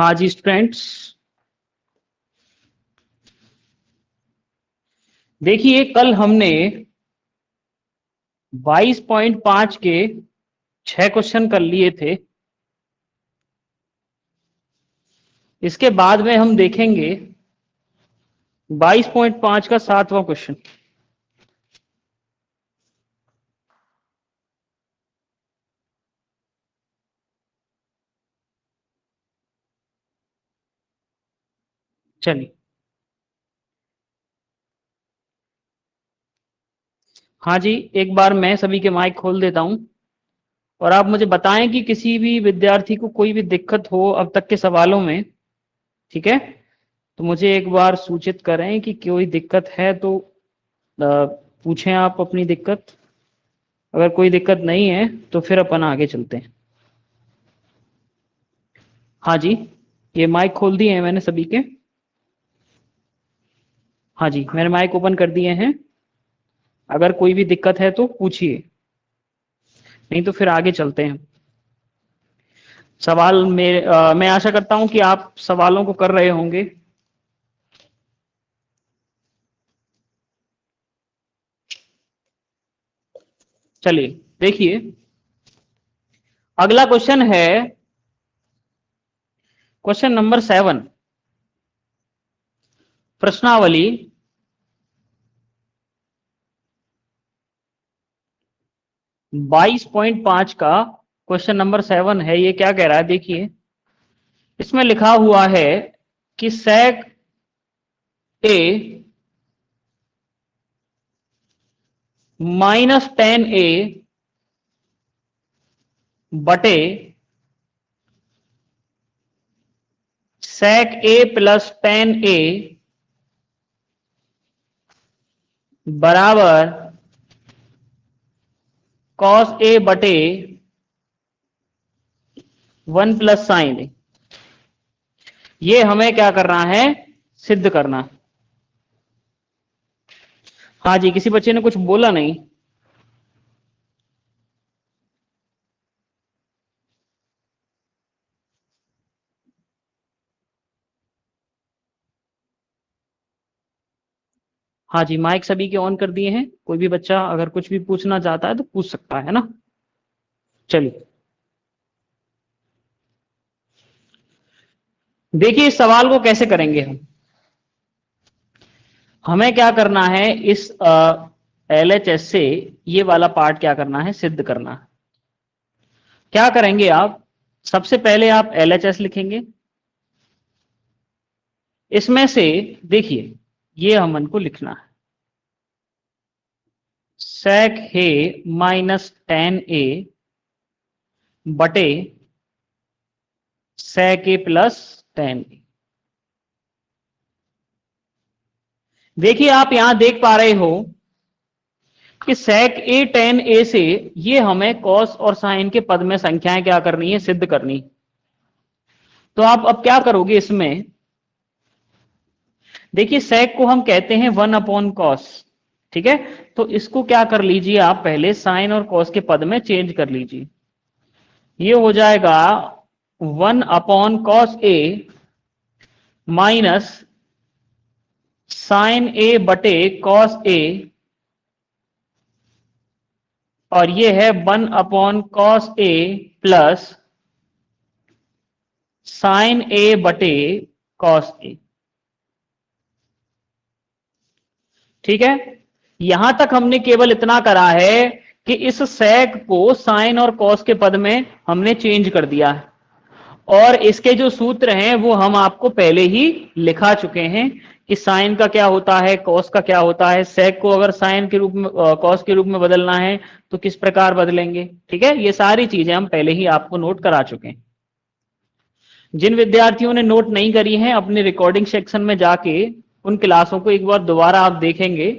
हाँ जी स्टूडेंट्स, देखिए कल हमने 22.5 के 6 क्वेश्चन कर लिए थे। इसके बाद में हम देखेंगे 22.5 का 7वां क्वेश्चन। चलिए, हाँ जी, एक बार मैं सभी के माइक खोल देता हूं और आप मुझे बताएं कि किसी भी विद्यार्थी को कोई भी दिक्कत हो अब तक के सवालों में। ठीक है, तो मुझे एक बार सूचित करें कि कोई दिक्कत है तो पूछें आप अपनी दिक्कत। अगर कोई दिक्कत नहीं है तो फिर अपन आगे चलते हैं। हाँ जी, ये माइक खोल दिए हैं मैंने सभी के। हाँ जी, मैंने माइक ओपन कर दिए हैं। अगर कोई भी दिक्कत है तो पूछिए, नहीं तो फिर आगे चलते हैं। सवाल मैं आशा करता हूं कि आप सवालों को कर रहे होंगे। चलिए देखिए, अगला क्वेश्चन है क्वेश्चन नंबर 7। प्रश्नावली 22.5 का क्वेश्चन नंबर 7 है। ये क्या कह रहा है, देखिए इसमें लिखा हुआ है कि sec a माइनस 10a बटे sec a प्लस 10a बराबर cos a बटे 1 प्लस साइन ए। ये हमें क्या करना है, सिद्ध करना। हाँ जी, किसी बच्चे ने कुछ बोला नहीं? हाँ जी, माइक सभी के ऑन कर दिए हैं। कोई भी बच्चा अगर कुछ भी पूछना चाहता है तो पूछ सकता है ना। चलिए देखिए, इस सवाल को कैसे करेंगे हम। हमें क्या करना है, इस LHS से ये वाला पार्ट क्या करना है, सिद्ध करना है। क्या करेंगे आप, सबसे पहले आप LHS लिखेंगे। इसमें से देखिए, ये हमन को लिखना है sec a माइनस 10a बटे sec a प्लस 10a। देखिए आप यहां देख पा रहे हो कि sec a tan a से ये हमें cos और sin के पद में संख्याएं क्या करनी है, सिद्ध करनी। तो आप अब क्या करोगे इसमें, देखिए sec को हम कहते हैं 1/cos। ठीक है, तो इसको क्या कर लीजिए आप, पहले sin और cos के पद में चेंज कर लीजिए। ये हो जाएगा 1/cos a minus sin a बटे cos a, और ये है 1/cos a plus sin a बटे cos a। ठीक है, यहां तक हमने केवल इतना करा है कि इस sec को sin और cos के पद में हमने चेंज कर दिया है, और इसके जो सूत्र हैं वो हम आपको पहले ही लिखा चुके हैं कि साइन का क्या होता है, कॉस का क्या होता है। सेक को अगर साइन के रूप में, कॉस के रूप में बदलना है तो किस प्रकार बदलेंगे। ठीक है, ये सारी चीजें हम पहले ही आपको नोट करा चुके हैं। जिन विद्यार्थियों ने नोट नहीं करी है, अपने रिकॉर्डिंग सेक्शन में जाके उन क्लासों को एक बार दोबारा आप देखेंगे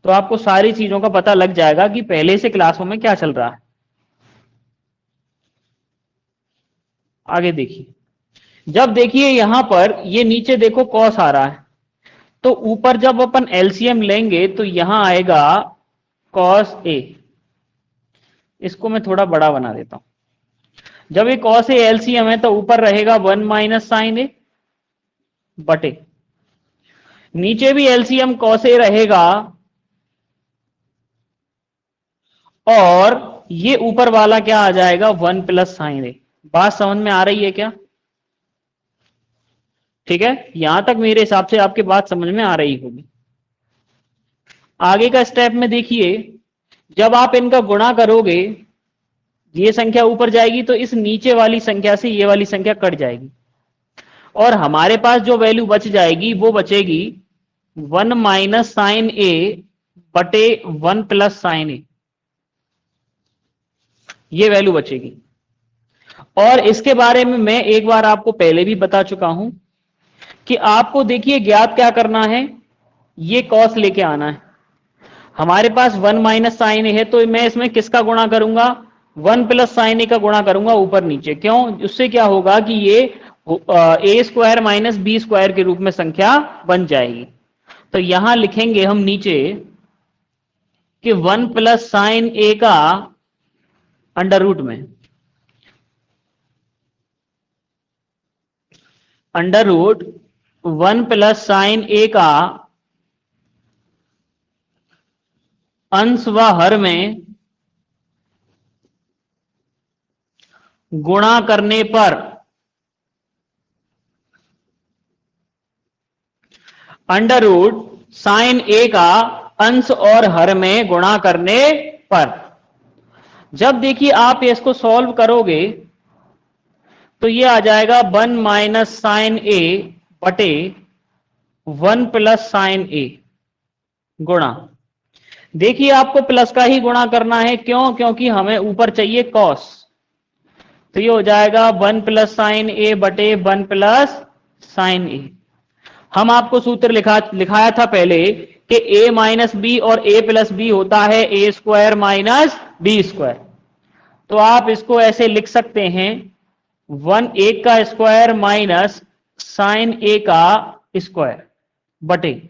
तो आपको सारी चीजों का पता लग जाएगा कि पहले से क्लासों में क्या चल रहा है। आगे देखिए, जब देखिए यहां पर ये नीचे देखो कॉस आ रहा है, तो ऊपर जब अपन एलसीएम लेंगे तो यहां आएगा कॉस ए। इसको मैं थोड़ा बड़ा बना देता हूं। जब ये कॉस ए एलसीएम है तो ऊपर रहेगा 1 माइनस साइन ए बटे, नीचे भी एलसीएम कॉस ए रहेगा और ये ऊपर वाला क्या आ जाएगा 1 प्लस साइन ए। बात समझ में आ रही है क्या? ठीक है, यहां तक मेरे हिसाब से आपकी बात समझ में आ रही होगी। आगे का स्टेप में देखिए, जब आप इनका गुणा करोगे ये संख्या ऊपर जाएगी तो इस नीचे वाली संख्या से ये वाली संख्या कट जाएगी और हमारे पास जो वैल्यू बच जाएगी वो बचेगी 1 माइनस साइन ए बटे 1 प्लस साइन ए, ये वैल्यू बचेगी। और इसके बारे में मैं एक बार आपको पहले भी बता चुका हूं कि आपको देखिए ज्ञात क्या करना है, ये कॉस लेके आना है। हमारे पास 1 माइनस साइन ए है तो मैं इसमें किसका गुणा करूंगा, 1 प्लस साइन ए का गुणा करूंगा ऊपर नीचे। क्यों? उससे क्या होगा कि ये ए स्क्वायर माइनस बी स्क्वायर के रूप में संख्या बन जाएगी। तो यहां लिखेंगे हम नीचे कि 1 प्लस साइन ए का अंडर रूट में, अंडर रूट 1 प्लस साइन ए का अंश व हर में गुणा करने पर अंडर रूट साइन ए का अंश और हर में गुणा करने पर। जब देखिए आप इसको सॉल्व करोगे तो ये आ जाएगा 1 माइनस साइन ए बटे 1 प्लस साइन ए गुणा, देखिए आपको प्लस का ही गुणा करना है। क्यों? क्योंकि हमें ऊपर चाहिए कॉस, तो ये हो जाएगा 1 प्लस साइन ए बटे 1 प्लस साइन ए। हम आपको सूत्र लिखाया था पहले कि a माइनस बी और a प्लस बी होता है A square minus B square. तो आप इसको ऐसे लिख सकते हैं 1 a का स्क्वायर माइनस साइन a का स्क्वायर बटे,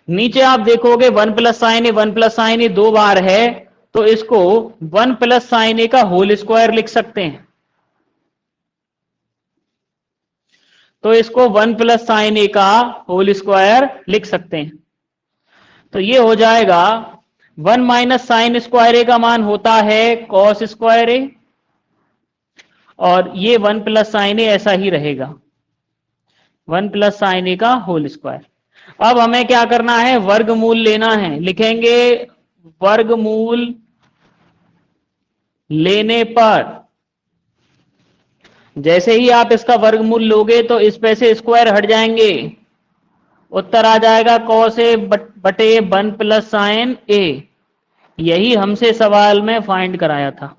नीचे आप देखोगे 1 प्लस साइन ए 1 प्लस साइन ए 2 बार है तो इसको 1 प्लस साइन ए का होल स्क्वायर लिख सकते हैं। तो इसको 1 प्लस साइन ए का होल स्क्वायर लिख सकते हैं। तो ये हो जाएगा 1 माइनस साइन स्क्वायर ए का मान होता है कॉस स्क्वायर ए और ये 1 प्लस साइन ए ऐसा ही रहेगा 1 प्लस साइन ए का होल स्क्वायर। अब हमें क्या करना है, वर्गमूल लेना है। लिखेंगे वर्गमूल लेने पर, जैसे ही आप इसका वर्गमूल लोगे तो इस पे से स्क्वायर हट जाएंगे, उत्तर आ जाएगा कॉस ए बटे 1 प्लस साइन ए। यही हमसे सवाल में फाइंड कराया था,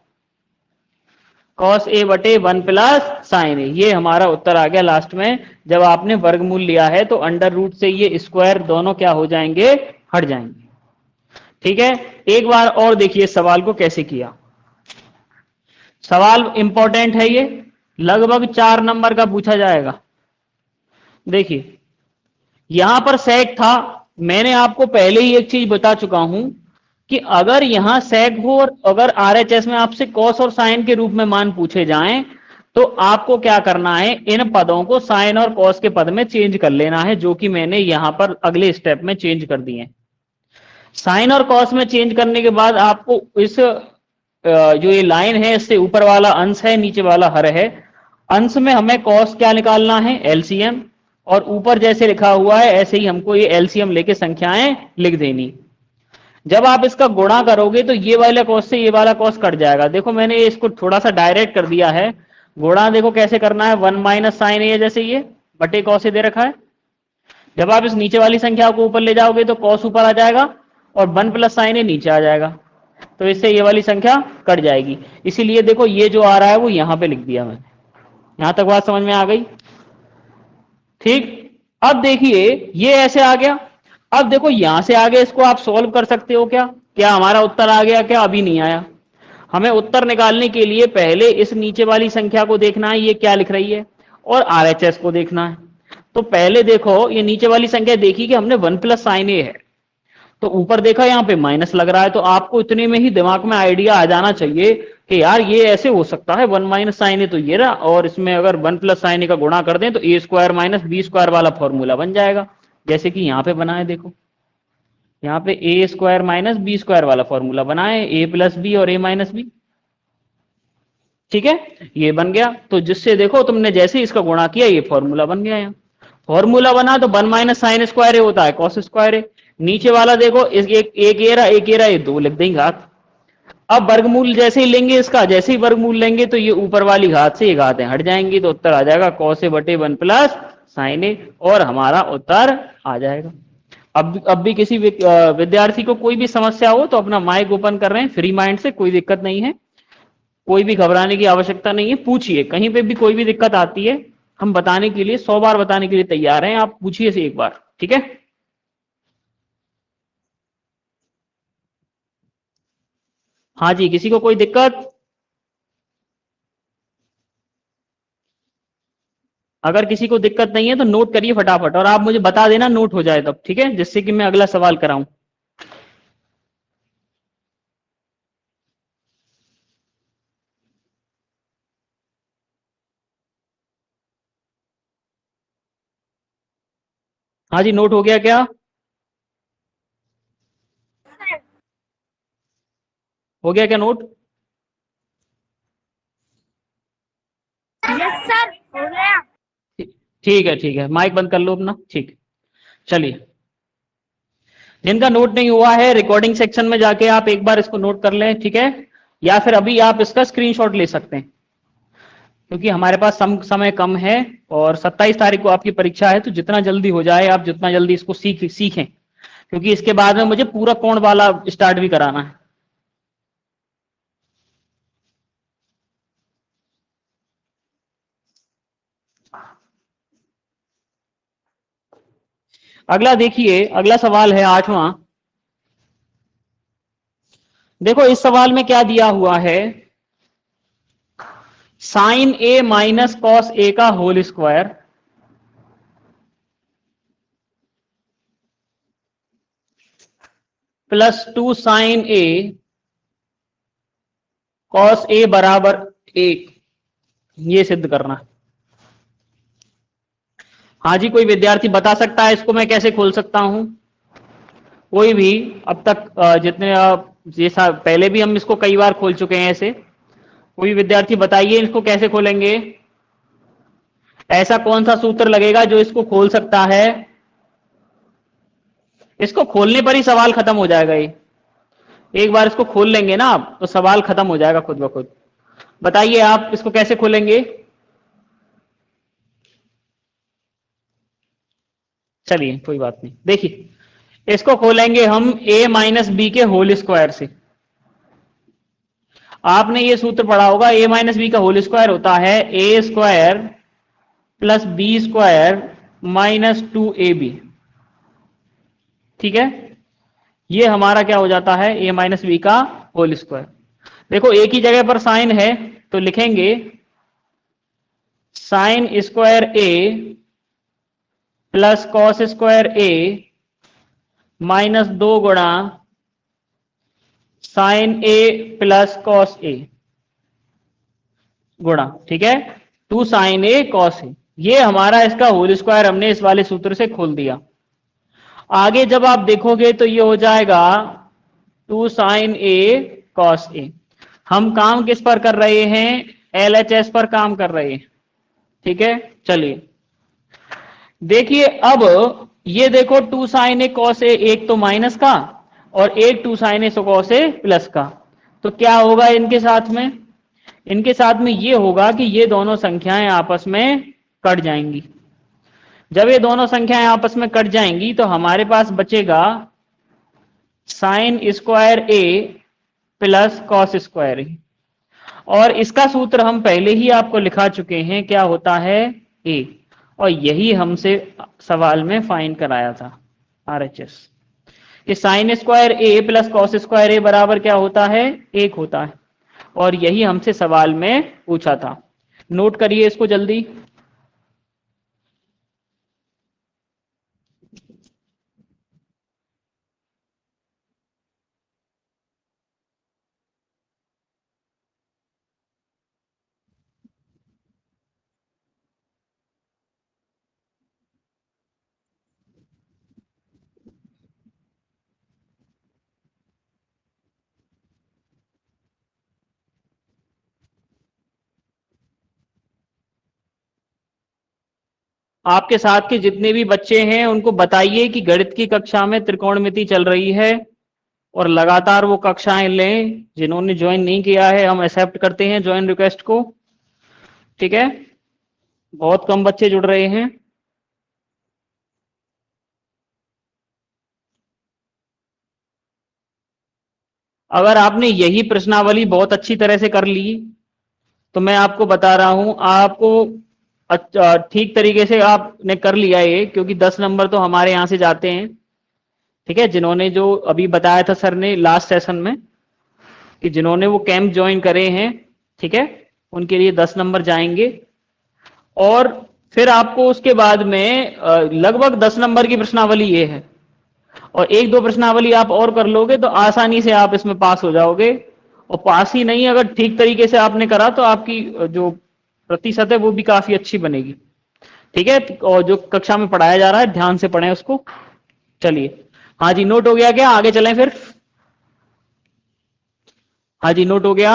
कॉस ए बटे 1 प्लस साइन ए। ये हमारा उत्तर आ गया लास्ट में। जब आपने वर्गमूल लिया है तो अंडर रूट से ये स्क्वायर दोनों क्या हो जाएंगे, हट जाएंगे। ठीक है, एक बार और देखिए सवाल को कैसे किया। सवाल इंपॉर्टेंट है, ये लगभग 4 नंबर का पूछा जाएगा। देखिए यहां पर सेक था, मैंने आपको पहले ही एक चीज बता चुका हूं कि अगर यहां सेक हो और अगर आरएचएस में आपसे कॉस और साइन के रूप में मान पूछे जाएं तो आपको क्या करना है, इन पदों को साइन और कॉस के पद में चेंज कर लेना है, जो कि मैंने यहां पर अगले स्टेप में चेंज कर दिए। साइन और कॉस में चेंज करने के बाद आपको इस जो ये लाइन है इससे ऊपर वाला अंश है नीचे वाला हर है, अंश में हमें कॉस क्या निकालना है, एलसीएम, और ऊपर जैसे लिखा हुआ है ऐसे ही हमको ये एलसीएम लेके संख्याएं लिख देनी। जब आप इसका गुणा करोगे तो ये वाला कॉस से ये वाला कॉस कट जाएगा। देखो मैंने इसको थोड़ा सा डायरेक्ट कर दिया है, गुणा देखो कैसे करना है, 1 माइनस साइन ए जैसे ये बटे कॉस ए दे रखा है। जब आप इस नीचे वाली संख्या को ऊपर ले जाओगे तो कॉस ऊपर आ जाएगा और 1 प्लस साइन ए नीचे आ जाएगा, तो इससे ये वाली संख्या कट जाएगी। इसीलिए देखो ये जो आ रहा है वो यहां पे लिख दिया मैंने। यहां तक बात समझ में आ गई? ठीक, अब देखिए ये ऐसे आ गया। अब देखो यहां से आगे इसको आप सॉल्व कर सकते हो क्या हमारा उत्तर आ गया? क्या अभी नहीं आया? हमें उत्तर निकालने के लिए पहले इस नीचे वाली संख्या को देखना है ये क्या लिख रही है, और आरएचएस को देखना है। तो पहले देखो ये नीचे वाली संख्या देखी कि हमने 1 प्लस साइन ए है, तो ऊपर देखा यहाँ पे माइनस लग रहा है, तो आपको इतने में ही दिमाग में आइडिया आ जाना चाहिए कि यार ये ऐसे हो सकता है, 1 माइनस साइन ए तो ये रहा, और इसमें अगर 1 प्लस साइन ए का गुणा कर दें तो ए स्क्वायर माइनस बी स्क्वायर वाला फॉर्मूला बन जाएगा, जैसे कि यहाँ पे बना है। देखो यहाँ पे ए स्क्वायर माइनस बी स्क्वायर वाला फॉर्मूला बना है, ए प्लस बी और ए माइनस बी। ठीक है, ये बन गया। तो जिससे देखो तुमने जैसे ही इसका गुणा किया ये फॉर्मूला बन गया। यहाँ फॉर्मूला बना तो 1 माइनस साइन स्क्वायर ए होता है कॉस स्क्वायर ए। नीचे वाला देखो एक ए रहा, ये दो लिख देंगे घात। अब वर्गमूल जैसे ही लेंगे इसका, जैसे ही वर्गमूल लेंगे तो ये ऊपर वाली घात से ये घातें हट जाएंगी, तो उत्तर आ जाएगा कॉस ए बटे 1 प्लस साइन ए, और हमारा उत्तर आ जाएगा। अब भी किसी विद्यार्थी को कोई भी समस्या हो तो अपना माइक ओपन कर रहे हैं, फ्री माइंड से, कोई दिक्कत नहीं है, कोई भी घबराने की आवश्यकता नहीं है। पूछिए, कहीं पे भी कोई भी दिक्कत आती है हम बताने के लिए 100 बार बताने के लिए तैयार हैं, आप पूछिए से एक बार। ठीक है, हाँ जी, किसी को कोई दिक्कत? अगर किसी को दिक्कत नहीं है तो नोट करिए फटाफट, और आप मुझे बता देना नोट हो जाए तब, ठीक है, जिससे कि मैं अगला सवाल कराऊं। हाँ जी, नोट हो गया क्या? हो गया क्या नोट? यस सर, हो गया। ठीक है, ठीक है, माइक बंद कर लो अपना। ठीक, चलिए, जिनका नोट नहीं हुआ है रिकॉर्डिंग सेक्शन में जाके आप एक बार इसको नोट कर लें, ठीक है, या फिर अभी आप इसका स्क्रीनशॉट ले सकते हैं, क्योंकि हमारे पास समय कम है, और 27 तारीख को आपकी परीक्षा है, तो जितना जल्दी हो जाए आप जितना जल्दी इसको सीखें, क्योंकि इसके बाद में मुझे पूरा कोण वाला स्टार्ट भी कराना है। अगला देखिए, अगला सवाल है 8वां। देखो इस सवाल में क्या दिया हुआ है, sign A minus cos A का whole square plus 2 sign A cos A बराबर 1, ये सिद्ध करना। हाँ जी, कोई विद्यार्थी बता सकता है इसको मैं कैसे खोल सकता हूं? कोई भी, अब तक जितने ये पहले भी हम इसको कई बार खोल चुके हैं ऐसे, कोई विद्यार्थी बताइए इसको कैसे खोलेंगे? ऐसा कौन सा सूत्र लगेगा जो इसको खोल सकता है? इसको खोलने पर ही सवाल खत्म हो जाएगा। ये एक बार इसको खोल लेंगे ना आप तो सवाल खत्म हो जाएगा खुद ब खुद। बताइए आप इसको कैसे खोलेंगे? चलिए कोई बात नहीं, देखिए इसको खोलेंगे हम a माइनस बी के होल स्क्वायर से। आपने ये सूत्र पढ़ा होगा, a माइनस बी का होल स्क्वायर होता है A square plus B square minus 2ab। ठीक है, ये हमारा क्या हो जाता है, a माइनस बी का होल स्क्वायर। देखो एक ही जगह पर साइन है तो लिखेंगे sine square A plus cos square A minus 2 गुणा sign A plus cos A गुणा, ठीक है, 2 साइन ए कॉस ए। ये हमारा इसका होल स्क्वायर हमने इस वाले सूत्र से खोल दिया। आगे जब आप देखोगे तो ये हो जाएगा 2 साइन ए कॉस ए। हम काम किस पर कर रहे हैं, एलएचएस पर काम कर रहे हैं। ठीक है, चलिए देखिए, अब ये देखो 2 साइन ए कॉस ए, एक तो माइनस का और एक 2 sign A cos A plus का, तो क्या होगा इनके साथ में? इनके साथ में ये होगा कि ये दोनों संख्याएं आपस में कट जाएंगी। जब ये दोनों संख्याएं आपस में कट जाएंगी तो हमारे पास बचेगा sign square A plus cos square ए, और इसका सूत्र हम पहले ही आपको लिखा चुके हैं, क्या होता है, ए, और यही हमसे सवाल में फाइंड कराया था आरएचएस, कि sign square A plus cos square A बराबर क्या होता है, 1 होता है, और यही हमसे सवाल में पूछा था। नोट करिए इसको जल्दी। आपके साथ के जितने भी बच्चे हैं उनको बताइए कि गणित की कक्षा में त्रिकोणमिति चल रही है और लगातार वो कक्षाएं लें। जिन्होंने ज्वाइन नहीं किया है हम एक्सेप्ट करते हैं ज्वाइन रिक्वेस्ट को। ठीक है, बहुत कम बच्चे जुड़ रहे हैं। अगर आपने यही प्रश्नावली बहुत अच्छी तरह से कर ली तो मैं आपको बता रहा हूं आपको ठीक तरीके से आपने कर लिया ये, क्योंकि 10 नंबर तो हमारे यहां से जाते हैं। ठीक है, जिन्होंने जो अभी बताया था सर ने लास्ट सेशन में कि जिन्होंने वो कैंप ज्वाइन करे हैं, ठीक है, उनके लिए 10 नंबर जाएंगे। और फिर आपको उसके बाद में लगभग 10 नंबर की प्रश्नावली ये है, और एक दो प्रश्नावली आप और कर लोगे तो आसानी से आप इसमें पास हो जाओगे। और पास ही नहीं, अगर ठीक तरीके से आपने करा तो आपकी जो प्रतिशत है वो भी काफी अच्छी बनेगी। ठीक है, और जो कक्षा में पढ़ाया जा रहा है ध्यान से पढ़ें उसको। चलिए, हाँ जी, नोट हो गया क्या? आगे चलें फिर। हाँ जी, नोट हो गया।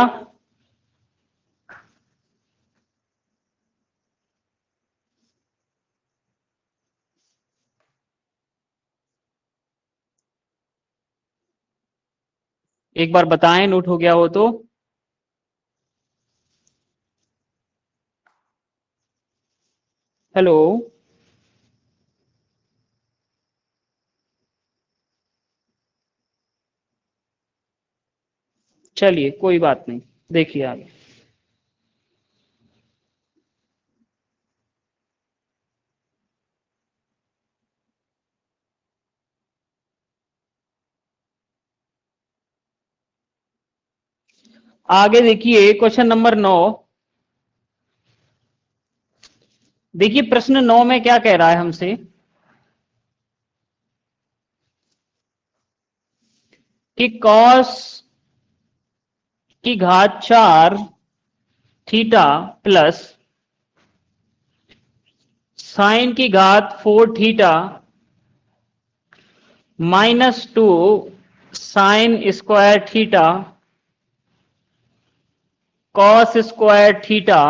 एक बार बताएं नोट हो गया हो तो। हेलो। चलिए, कोई बात नहीं, देखिए आगे। आगे देखिए क्वेश्चन नंबर 9। देखिए प्रश्न 9 में क्या कह रहा है हमसे कि कॉस की घात 4 थीटा प्लस साइन की घात 4 theta -2 sine square theta cos square theta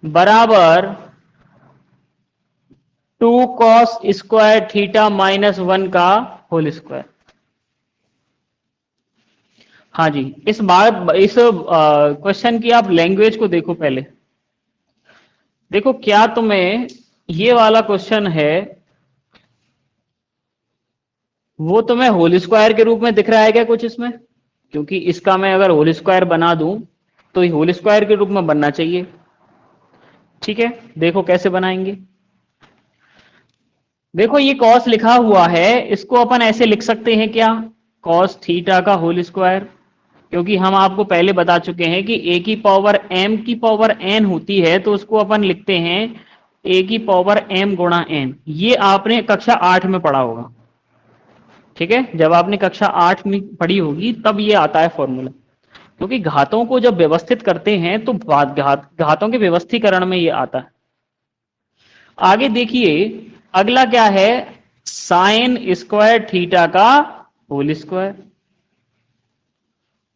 बराबर 2 कॉस स्क्वायर थीटा -1 का होल स्क्वायर। हाँ जी, इस क्वेश्चन की आप लैंग्वेज को देखो पहले। देखो, क्या तुम्हें ये वाला क्वेश्चन है वो तुम्हें होल स्क्वायर के रूप में दिख रहा है क्या कुछ इसमें? क्योंकि इसका मैं अगर होल स्क्वायर बना दूं तो ये होल स्क्वायर के रूप में बनना चाहिए। ठीक है, देखो कैसे बनाएंगे। देखो, ये कॉस लिखा हुआ है, इसको अपन ऐसे लिख सकते हैं क्या? कॉस थीटा का होल स्क्वायर। क्योंकि हम आपको पहले बता चुके हैं कि ए की पावर एम की पावर एन होती है तो उसको अपन लिखते हैं ए की पावर एम गुणा एन। ये आपने कक्षा 8 में पढ़ा होगा। ठीक है, जब आपने कक्षा 8 में पढ़ी होगी तब ये आता है फॉर्मूला। क्योंकि घातों को जब व्यवस्थित करते हैं तो घातों के व्यवस्थीकरण में ये आता है। आगे देखिए, अगला क्या है? साइन स्क्वायर थीटा का whole square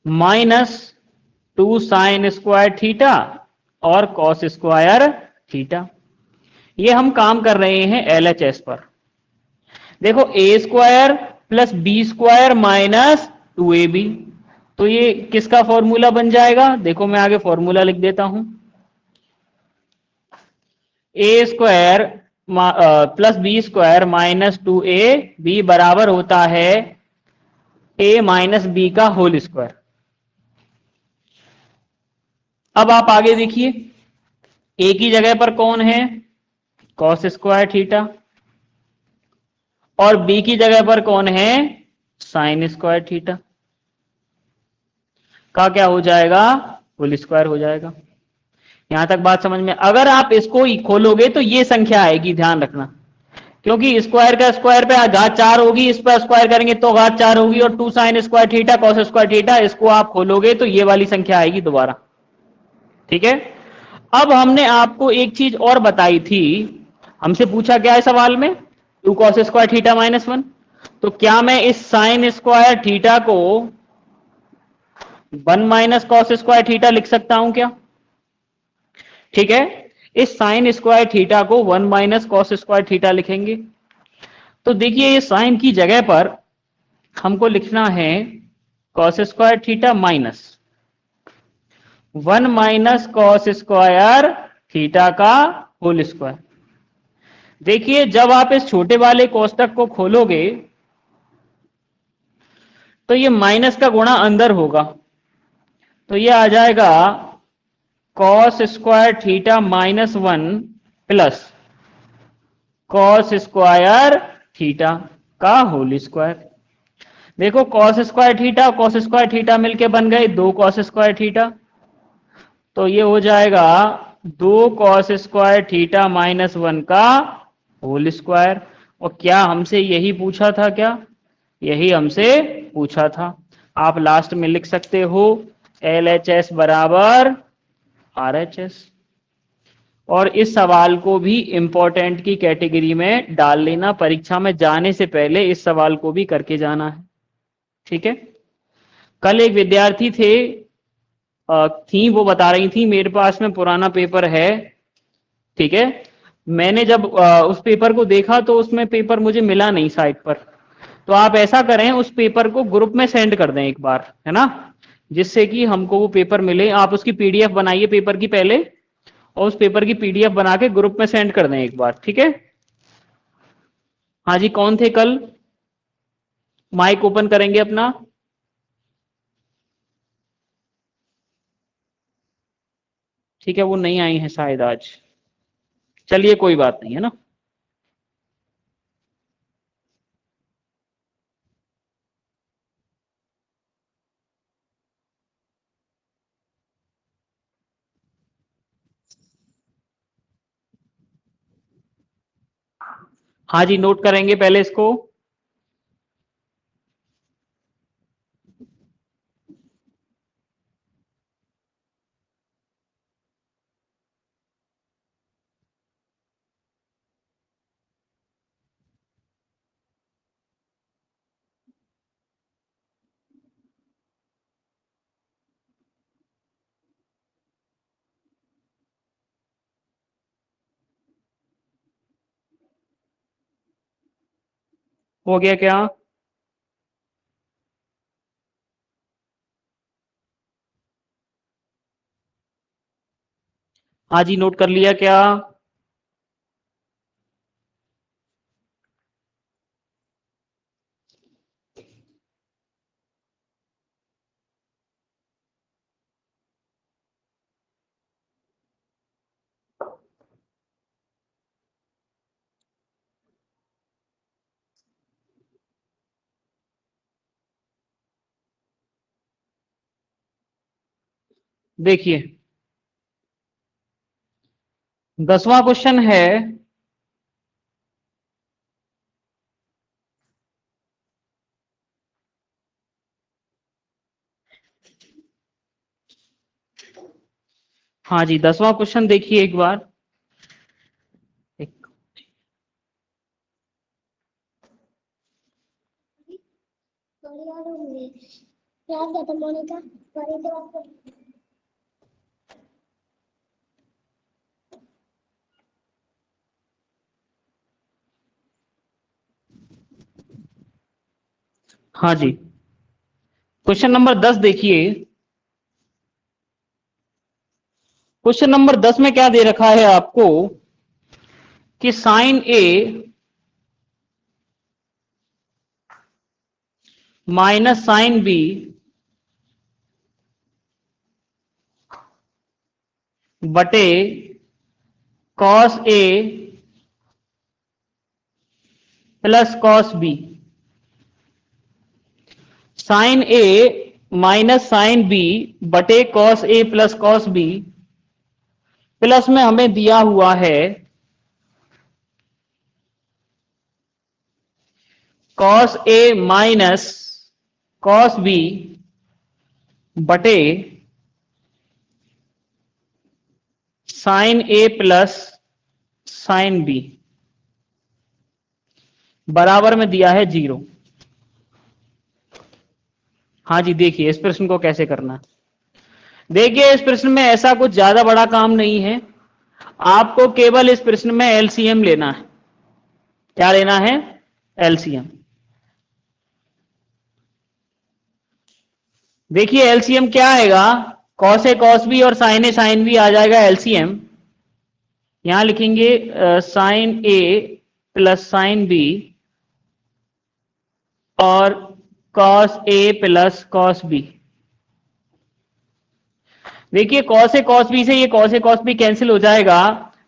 -2 sine square theta और कॉस स्क्वायर थीटा। ये हम काम कर रहे हैं एलएचएस पर। देखो, A square plus B square -2ab, तो ये किसका फॉर्मूला बन जाएगा? देखो, मैं आगे फॉर्मूला लिख देता हूं। A square plus B square -2ab बराबर होता है ए माइनस बी का होल स्क्वायर। अब आप आगे देखिए, ए की जगह पर कौन है? कॉस स्क्वायर थीटा, और बी की जगह पर कौन है? साइन स्क्वायर थीटा का क्या हो जाएगा? होल स्क्वायर हो जाएगा। यहां तक बात समझ में? अगर आप इसको खोलोगे तो ये संख्या आएगी, ध्यान रखना। क्योंकि स्क्वायर का स्क्वायर पे घात 4 होगी, इस पर स्क्वायर करेंगे तो घात 4 होगी, और 2 sine square theta cos square theta, इसको आप खोलोगे तो ये वाली संख्या आएगी दोबारा। ठीक है, अब हमने आपको एक चीज और बताई थी। हमसे पूछा क्या है सवाल में? 2 कॉस स्क्वायर थीटा -1। तो क्या मैं इस साइन स्क्वायर थीटा को 1 माइनस कॉस स्क्वायर थीटा लिख सकता हूं क्या? ठीक है, इस साइन स्क्वायर थीटा को 1 माइनस कॉस स्क्वायर थीटा लिखेंगे। तो देखिए ये साइन की जगह पर हमको लिखना है cos square theta minus 1 minus cos square theta का होल स्क्वायर। देखिए जब आप इस छोटे वाले कोष्टक को खोलोगे तो ये माइनस का गुणा अंदर होगा, तो ये आ जाएगा cos square theta minus 1 plus cos square theta का होल स्क्वायर। देखो कॉस स्क्वायर थीटा मिलके बन गए 2 कॉस स्क्वायर थीटा, तो ये हो जाएगा 2 कॉस स्क्वायर थीटा माइनस 1 का होल स्क्वायर। और क्या हमसे यही पूछा था क्या? यही हमसे पूछा था। आप लास्ट में लिख सकते हो LHS बराबर RHS। और इस सवाल को भी इंपॉर्टेंट की कैटेगरी में डाल लेना, परीक्षा में जाने से पहले इस सवाल को भी करके जाना है, ठीक है। कल एक विद्यार्थी थे थी, वो बता रही थी मेरे पास में पुराना पेपर है, ठीक है। मैंने जब उस पेपर को देखा तो उसमें पेपर मुझे मिला नहीं साइट पर। तो आप ऐसा करें उस पेपर को ग्रुप में सेंड कर दें एक बार, है ना, जिससे कि हमको वो पेपर मिले। आप उसकी PDF बनाइए पेपर की पहले, और उस पेपर की PDF बना के ग्रुप में सेंड कर दें एक बार, ठीक है। हाँ जी, कौन थे कल? माइक ओपन करेंगे अपना। ठीक है, वो नहीं आई है शायद आज। चलिए कोई बात नहीं, है ना। हाँ जी, नोट करेंगे पहले इसको। हो गया क्या? हाँ जी, नोट कर लिया क्या? देखिए 10वां क्वेश्चन है, हाँ जी 10वां क्वेश्चन देखिए एक बार। एक, हाँ जी क्वेश्चन नंबर 10 देखिए। क्वेश्चन नंबर 10 में क्या दे रखा है आपको कि sine A minus sine B बटे cos A plus cos B। Sine A minus sine B बटे cos A plus cos B, plus में हमें दिया हुआ है cos A minus cos B बटे sine A plus sine B, बराबर में दिया है 0। हाँ जी, देखिए इस प्रश्न को कैसे करना है। देखिए इस प्रश्न में ऐसा कुछ ज्यादा बड़ा काम नहीं है, आपको केवल इस प्रश्न में एलसीएम लेना है। क्या लेना है? एलसीएम। देखिए एलसीएम क्या आएगा, कॉस ए कॉस बी और साइन ए साइन बी आ जाएगा एलसीएम। यहां लिखेंगे sign A plus sine B और cos A plus cos B. देखिए कॉस ए कॉस बी से ये cos A cos B cancel हो जाएगा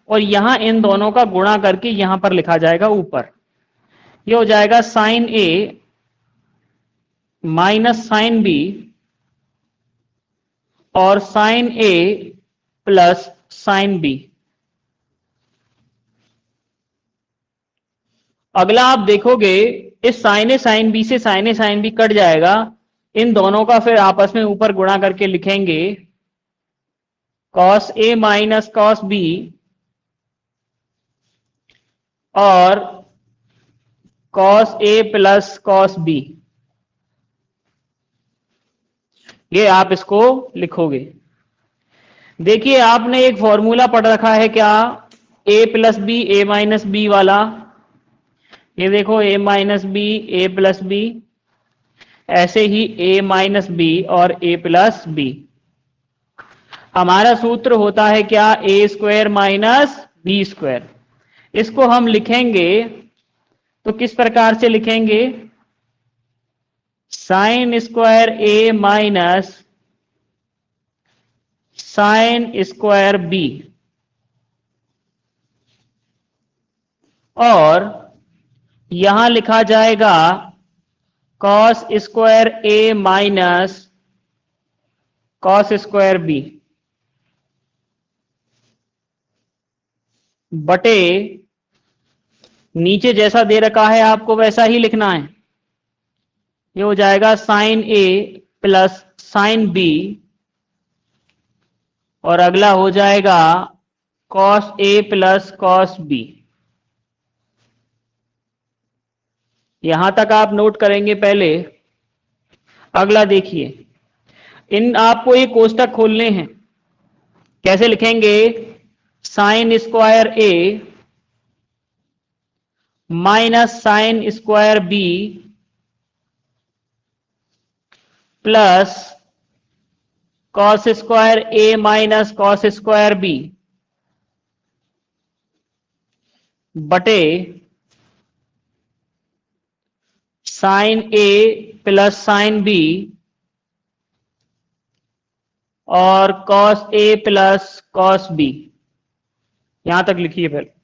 और यहां इन दोनों का गुणा करके यहां पर लिखा जाएगा ऊपर। ये हो जाएगा साइन ए माइनस साइन बी और sign A plus sine B. अगला आप देखोगे इस साइन ए साइन बी से sign A sine B cut जाएगा, इन दोनों का फिर आपस में ऊपर गुणा करके लिखेंगे cos A minus cos B और cos A plus cos B. ये आप इसको लिखोगे। देखिए आपने एक फॉर्मूला पढ़ रखा है क्या, ए प्लस बी ए माइनस बी वाला। ये देखो ए माइनस बी ए प्लस बी, ऐसे ही ए माइनस बी और ए प्लस बी। हमारा सूत्र होता है क्या, ए स्क्वायर माइनस बी स्क्वायर। इसको हम लिखेंगे तो किस प्रकार से लिखेंगे, sine square A minus sine square B और यहां लिखा जाएगा cos square A minus cos square B बटे नीचे जैसा दे रखा है आपको वैसा ही लिखना है। ये हो जाएगा sign A plus sine B और अगला हो जाएगा cos A plus cos B. यहां तक आप नोट करेंगे पहले। अगला देखिए, इन आपको ये कोष्टक खोलने हैं। कैसे लिखेंगे, sine square A minus sine square B plus cos square A minus cos square B बटे sine A plus sine B और cos A plus cos B. यहां तक लिखिए पहले।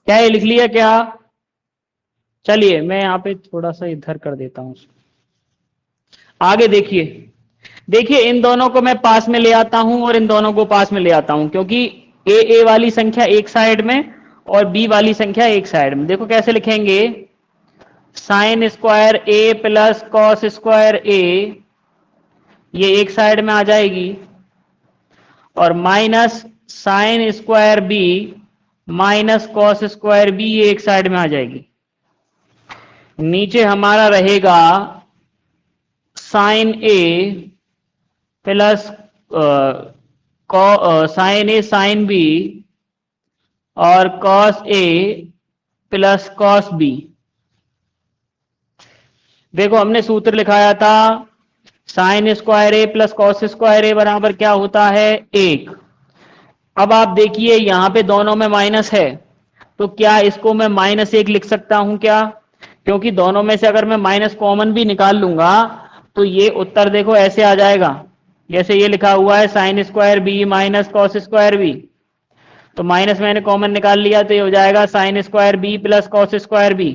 क्या ये लिख लिया क्या? चलिए मैं यहां पे थोड़ा सा इधर कर देता हूं। आगे देखिए, देखिए इन दोनों को मैं पास में ले आता हूं और इन दोनों को पास में ले आता हूं, क्योंकि ए वाली संख्या एक साइड में और बी वाली संख्या एक साइड में। देखो कैसे लिखेंगे, sine square A plus cos square A, ये एक साइड में आ जाएगी, और minus sine square B minus cos square B, ये एक साइड में आ जाएगी। नीचे हमारा रहेगा sine A plus sine A sine B और cos A plus cos B. देखो हमने सूत्र लिखाया था sine square A plus cos square A बराबर क्या होता है, 1। अब आप देखिए यहां पे दोनों में माइनस है, तो क्या इसको मैं -1 लिख सकता हूं क्या? क्योंकि दोनों में से अगर मैं माइनस कॉमन भी निकाल लूंगा तो ये उत्तर देखो ऐसे आ जाएगा, जैसे ये लिखा हुआ है sine square B minus cos square B. तो माइनस मैंने कॉमन निकाल लिया तो ये हो जाएगा sine square B plus cos square B,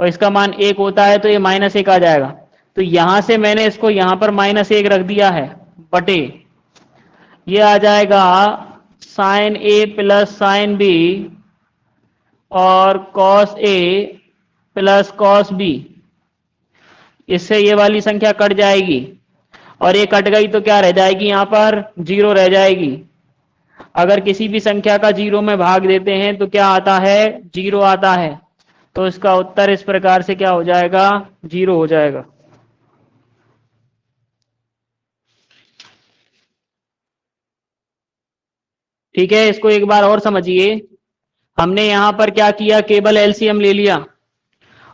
और इसका मान 1 होता है तो ये -1 आ जाएगा। तो यहां से मैंने इसको यहां पर -1 रख दिया है बटे ये आ जाएगा sign A plus sine B और cos A plus cos B. इससे ये वाली संख्या कट जाएगी और ये कट गई तो क्या रह जाएगी, यहां पर जीरो रह जाएगी। अगर किसी भी संख्या का जीरो में भाग देते हैं तो क्या आता है, जीरो आता है। तो इसका उत्तर इस प्रकार से क्या हो जाएगा, जीरो हो जाएगा। ठीक है, इसको एक बार और समझिए। हमने यहां पर क्या किया, केवल एलसीएम ले लिया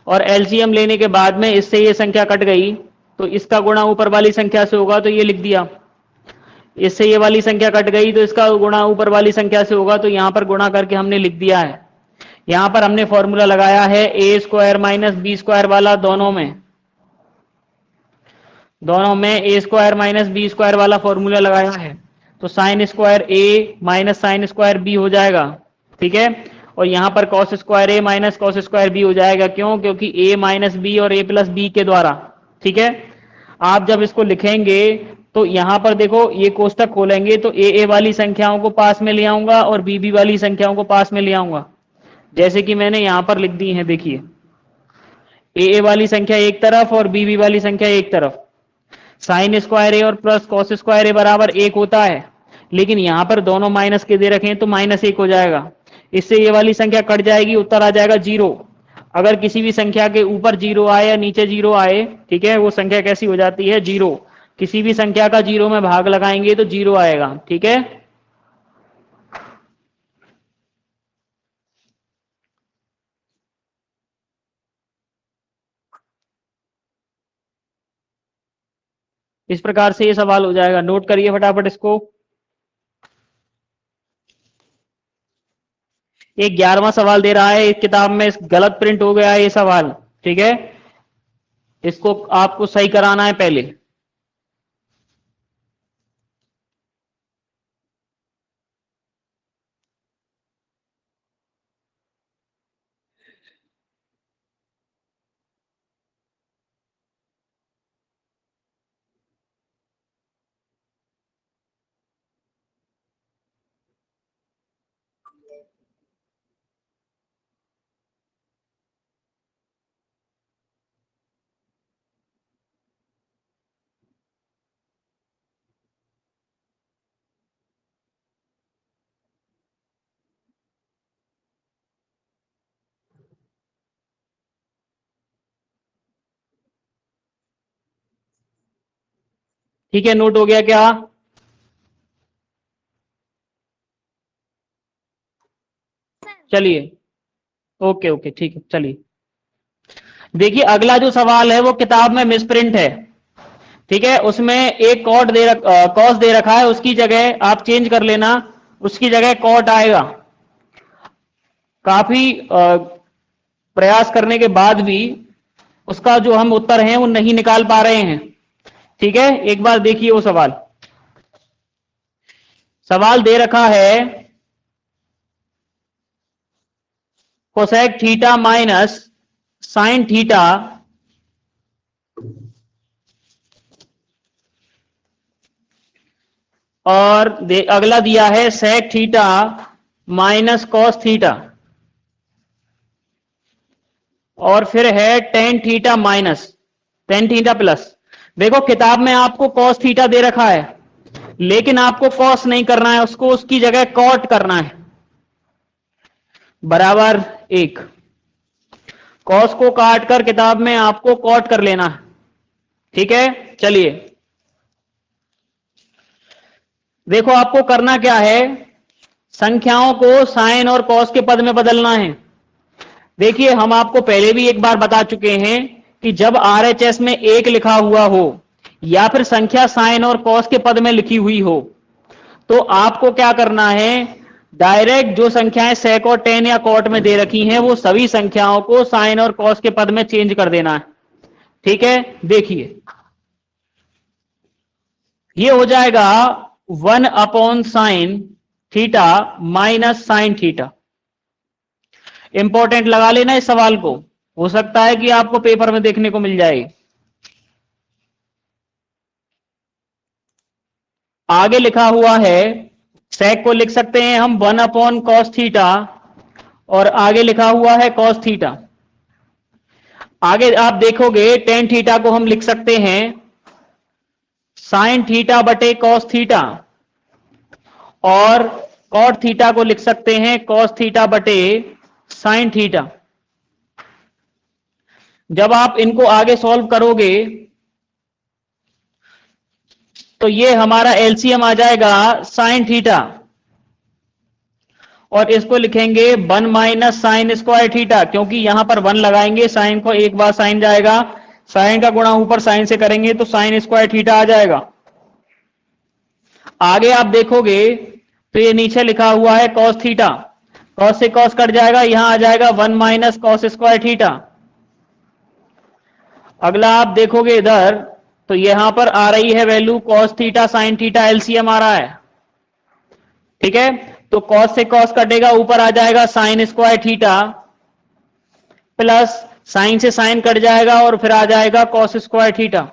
और एलसीएम लेने के बाद में इससे ये संख्या कट गई तो इसका गुणा ऊपर वाली संख्या से होगा तो ये लिख दिया। इससे ये वाली संख्या कट गई तो इसका गुणा ऊपर वाली संख्या से होगा तो यहां पर गुणा करके हमने लिख दिया है। यहां पर हमने फॉर्मूला लगाया है A square minus B square वाला, दोनों में ए स्क्वायर माइनस बी स्क्वायर वाला फॉर्मूला लगाया है। तो sine square A minus sine square B हो जाएगा। ठीक है, और यहां पर cos square A minus cos square B हो जाएगा। क्यों, क्योंकि ए माइनस बी और ए प्लस बी के द्वारा। ठीक है, आप जब इसको लिखेंगे तो यहां पर देखो, ये कोष्टक खोलेंगे तो ए वाली संख्याओं को पास में ले आऊंगा और बी वाली संख्याओं को पास में ले आऊंगा, जैसे कि मैंने यहां पर लिख दी है। देखिए, ए वाली संख्या एक तरफ और बी वाली संख्या एक तरफ। साइन स्क्वायर ए और प्लस कॉस स्क्वायर ए बराबर एक होता है, लेकिन यहां पर दोनों माइनस के दे रखे हैं तो माइनस एक हो जाएगा। इससे ये वाली संख्या कट जाएगी, उत्तर आ जाएगा जीरो। अगर किसी भी संख्या के ऊपर जीरो आए या नीचे जीरो आए, ठीक है, वो संख्या कैसी हो जाती है, जीरो। किसी भी संख्या का जीरो में भाग लगाएंगे तो जीरो आएगा। ठीक है, इस प्रकार से ये सवाल हो जाएगा। नोट करिए फटाफट इसको। एक 11वां सवाल दे रहा है, इस किताब में गलत प्रिंट हो गया है ये सवाल। ठीक है, इसको आपको सही कराना है पहले। ठीक है, नोट हो गया क्या? चलिए, ओके ओके, ठीक है, चलिए। देखिए, अगला जो सवाल है वो किताब में मिसप्रिंट है। ठीक है, उसमें एक कॉस दे रखा है, उसकी जगह आप चेंज कर लेना, उसकी जगह कॉट आएगा। काफी प्रयास करने के बाद भी उसका जो हम उत्तर है वो नहीं निकाल पा रहे हैं। ठीक है, एक बार देखिए वो सवाल। सवाल दे रखा है cosec theta minus sine theta और अगला दिया है sec theta minus cos theta और फिर है tan theta minus tan theta plus. देखो, किताब में आपको कॉस थीटा दे रखा है, लेकिन आपको कॉस नहीं करना है, उसको उसकी जगह कॉट करना है। बराबर एक, कॉस को काट कर किताब में आपको कॉट कर लेना है। ठीक है, चलिए देखो, आपको करना क्या है, संख्याओं को साइन और कॉस के पद में बदलना है। देखिए, हम आपको पहले भी एक बार बता चुके हैं कि जब आरएचएस में एक लिखा हुआ हो या फिर संख्या साइन और कॉस के पद में लिखी हुई हो तो आपको क्या करना है, डायरेक्ट जो संख्याएं सेक और टेन या कॉट में दे रखी हैं वो सभी संख्याओं को साइन और कॉस के पद में चेंज कर देना है। ठीक है, देखिए ये हो जाएगा 1/साइन theta minus sine theta. Important लगा लेना इस सवाल को, हो सकता है कि आपको पेपर में देखने को मिल जाए। आगे लिखा हुआ है sec को लिख सकते हैं हम 1/cos थीटा, और आगे लिखा हुआ है cos थीटा। आगे आप देखोगे tan थीटा को हम लिख सकते हैं sin थीटा बटे cos थीटा, और cot थीटा को लिख सकते हैं cos थीटा बटे sin थीटा। जब आप इनको आगे सॉल्व करोगे तो ये हमारा एलसीएम आ जाएगा sin थीटा, और इसको लिखेंगे 1 माइनस साइन स्क्वायर थीटा, क्योंकि यहां पर 1 लगाएंगे, साइन को एक बार साइन जाएगा, साइन का गुणा ऊपर साइन से करेंगे तो साइन स्क्वायर थीटा आ जाएगा। आगे आप देखोगे तो ये नीचे लिखा हुआ है cos थीटा, cos से cos कट जाएगा, यहां आ जाएगा 1 माइनस cos स्क्वायर थीटा। अगला आप देखोगे इधर तो यहां पर आ रही है value cos theta sin theta, LCM आ रहा है, ठीक है। तो cos से cos कटेगा, ऊपर आ जाएगा sin square theta, plus sin से sin कट जाएगा और फिर आ जाएगा cos स्क्वायर थीटा,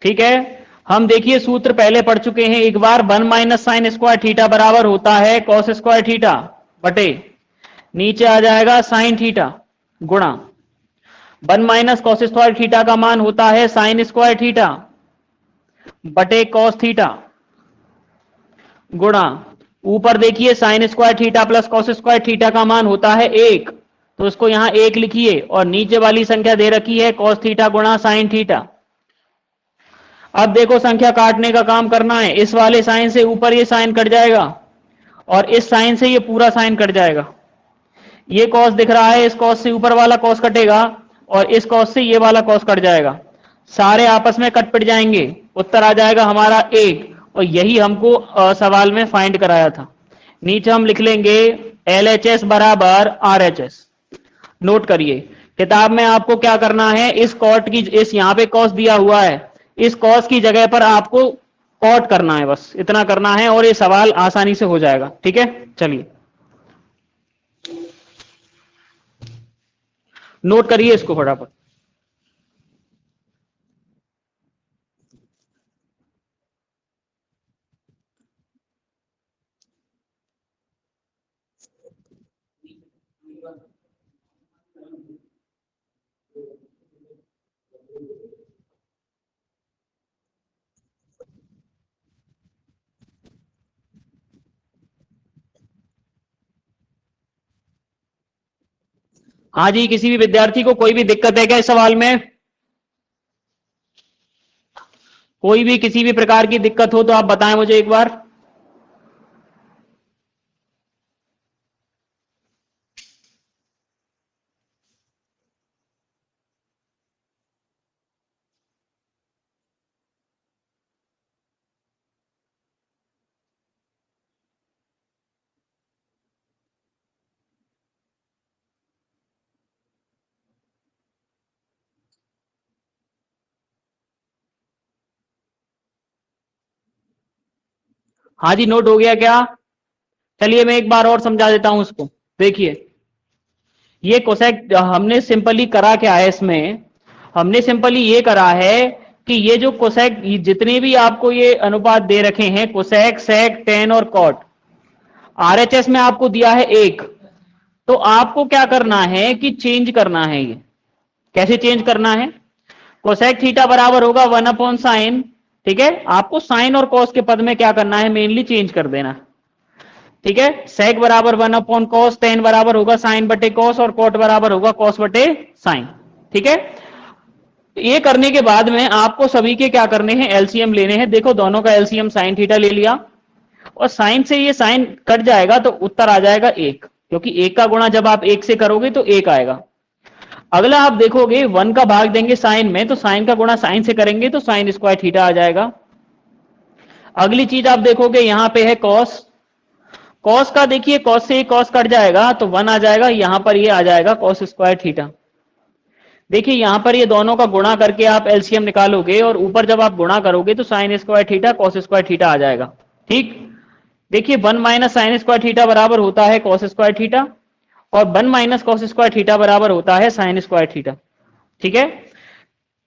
ठीक है। हम देखिए सूत्र पहले पढ़ चुके हैं एक बार, 1 माइनस साइन स्क्वायर थीटा बराबर होता है cos स्क्वायर थीटा बटे नीचे आ जाएगा sin थीटा गुणा 1 माइनस कॉस स्क्वायर थीटा का मान होता है साइन स्क्वायर थीटा बटे कॉस थीटा गुणा ऊपर देखिए sign square theta plus cos square theta का मान होता है 1, तो इसको यहां 1 लिखिए, और नीचे वाली संख्या दे रखी है कॉस थीटा गुणा साइन थीटा। अब देखो संख्या काटने का काम करना है, इस वाले साइन से ऊपर ये साइन कट जाएगा और इस साइन से ये पूरा साइन कट जाएगा। ये कॉस दिख रहा है, इस कॉस से ऊपर वाला कॉस कटेगा और इस कॉस से ये वाला कॉस कट जाएगा, सारे आपस में कट पिट जाएंगे, उत्तर आ जाएगा हमारा 1, और यही हमको सवाल में फाइंड कराया था। नीचे हम लिख लेंगे LHS बराबर RHS। नोट करिए किताब में आपको क्या करना है, इस कॉट की, इस यहां पे कॉस दिया हुआ है, इस कॉस की जगह पर आपको कॉट करना है, बस इतना करना है और ये सवाल आसानी से हो जाएगा, ठीक है। चलिए नोट करिए इसको फटाफट। हाँ जी, किसी भी विद्यार्थी को कोई भी दिक्कत है क्या इस सवाल में? कोई भी किसी भी प्रकार की दिक्कत हो तो आप बताएं मुझे एक बार। हाँ जी, नोट हो गया क्या? चलिए मैं एक बार और समझा देता हूं उसको। देखिए ये कोसेक हमने सिंपली करा क्या है, इसमें हमने सिंपली ये करा है कि ये जो कोसेक, जितने भी आपको ये अनुपात दे रखे हैं, कोसेक, सेक, टेन और कॉट, आरएचएस में आपको दिया है 1, तो आपको क्या करना है कि चेंज करना है। ये कैसे चेंज करना है? कोसेक थीटा बराबर होगा 1/sin, ठीक है। आपको साइन और कॉस के पद में क्या करना है, मेनली चेंज कर देना, ठीक है। सेक बराबर 1/cos, टेन बराबर होगा साइन बटे कॉस, और कॉट बराबर होगा कॉस बटे साइन, ठीक है। ये करने के बाद में आपको सभी के क्या करने हैं, एलसीएम लेने हैं। देखो दोनों का एलसीएम साइन थीटा ले लिया, और साइन से ये साइन कट जाएगा तो उत्तर आ जाएगा 1, क्योंकि 1 का गुणा जब आप 1 से करोगे तो 1 आएगा। अगला आप देखोगे 1 का भाग देंगे साइन में, तो साइन का गुणा साइन से करेंगे तो साइन स्क्वायर थीटा आ जाएगा। अगली चीज आप देखोगे यहां पे है कॉस, कॉस का देखिए कॉस से कॉस कट जाएगा तो 1 आ जाएगा, यहां पर ये आ जाएगा कॉस स्क्वायर थीटा। देखिए यहां पर ये दोनों का गुणा करके आप एलसीएम निकालोगे, और ऊपर जब आप गुणा करोगे तो sine square theta cos square theta आ जाएगा, ठीक। देखिए 1 माइनस साइन स्क्वायर थीटा बराबर होता है कॉस स्क्वायर थीटा, और 1 माइनस कॉस स्क्वायर थीटा बराबर होता है साइन स्क्वायर थीटा, ठीक है।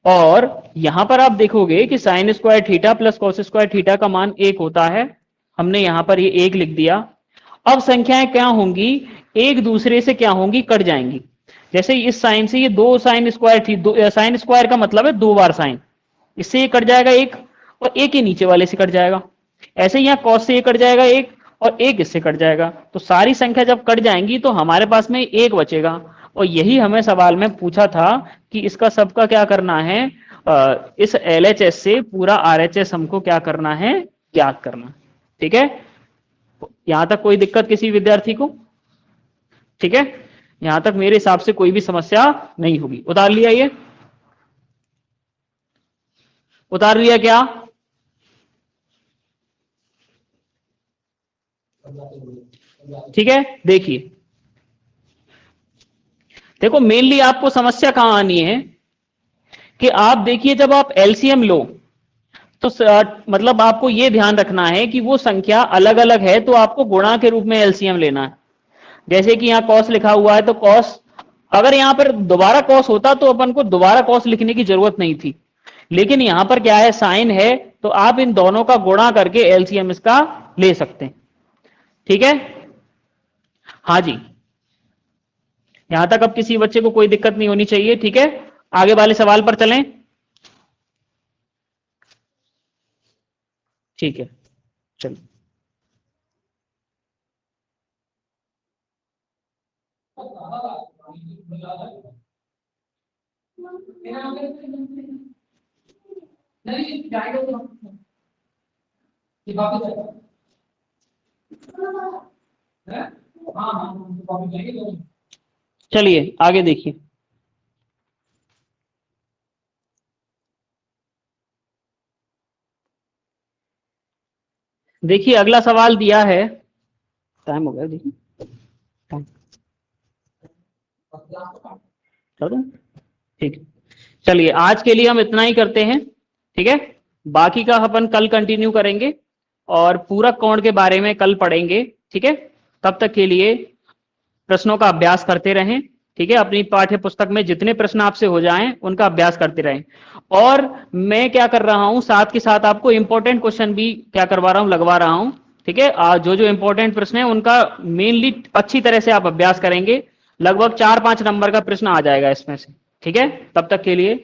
और यहां पर आप देखोगे कि sign square theta plus cos square theta का मान 1 होता है। हमने यहां पर ये 1 लिख दिया। अब संख्याएं क्या होंगी, एक दूसरे से क्या होंगी, कट जाएंगी। जैसे इस साइन से ये 2 साइन स्क्वायर थी, साइन स्क्वायर का मतलब है 2 बार साइन, इससे ये कट जाएगा 1 और 1 ही नीचे वाले से कट जाएगा। ऐसे ही यहाँ कॉस से ये कट जाएगा 1 और 1 इससे कट जाएगा। तो सारी संख्या जब कट जाएंगी तो हमारे पास में 1 बचेगा। और यही हमें सवाल में पूछा था कि इसका सबका क्या करना है, इस LHS से पूरा RHS हमको क्या करना है, ज्ञात करना। ठीक है, यहां तक कोई दिक्कत किसी विद्यार्थी को? ठीक है, यहां तक मेरे हिसाब से कोई भी समस्या नहीं होगी। उतार लिया, ये उतार लिया क्या? ठीक है, देखिए, देखो मेनली आपको समस्या कहां आनी है कि आप देखिए जब आप एलसीएम लो तो मतलब आपको यह ध्यान रखना है कि वो संख्या अलग अलग है तो आपको गुणा के रूप में एलसीएम लेना है। जैसे कि यहां कॉस लिखा हुआ है तो कॉस, अगर यहां पर दोबारा कॉस होता तो अपन को दोबारा कॉस लिखने की जरूरत नहीं थी, लेकिन यहां पर क्या है, साइन है, तो आप इन दोनों का गुणा करके एलसीएम इसका ले सकते हैं। ठीक है, हाँ जी, यहां तक अब किसी बच्चे को कोई दिक्कत नहीं होनी चाहिए। ठीक है, आगे वाले सवाल पर चलें। ठीक है, चलिए। चलिए आगे देखिए। देखिए अगला सवाल दिया है, टाइम हो गया, देखिए चलो ठीक है। चलिए आज के लिए हम इतना ही करते हैं। ठीक है, बाकी का अपन कल कंटिन्यू करेंगे और पूरक कोण के बारे में कल पढ़ेंगे। ठीक है, तब तक के लिए प्रश्नों का अभ्यास करते रहें। ठीक है, अपनी पाठ्य पुस्तक में जितने प्रश्न आपसे हो जाएं उनका अभ्यास करते रहें। और मैं क्या कर रहा हूं, साथ के साथ आपको इंपॉर्टेंट क्वेश्चन भी क्या करवा रहा हूं, लगवा रहा हूं। ठीक है, जो जो इंपॉर्टेंट प्रश्न है उनका मेनली अच्छी तरह से आप अभ्यास करेंगे। लगभग 4-5 नंबर का प्रश्न आ जाएगा इसमें से। ठीक है, तब तक के लिए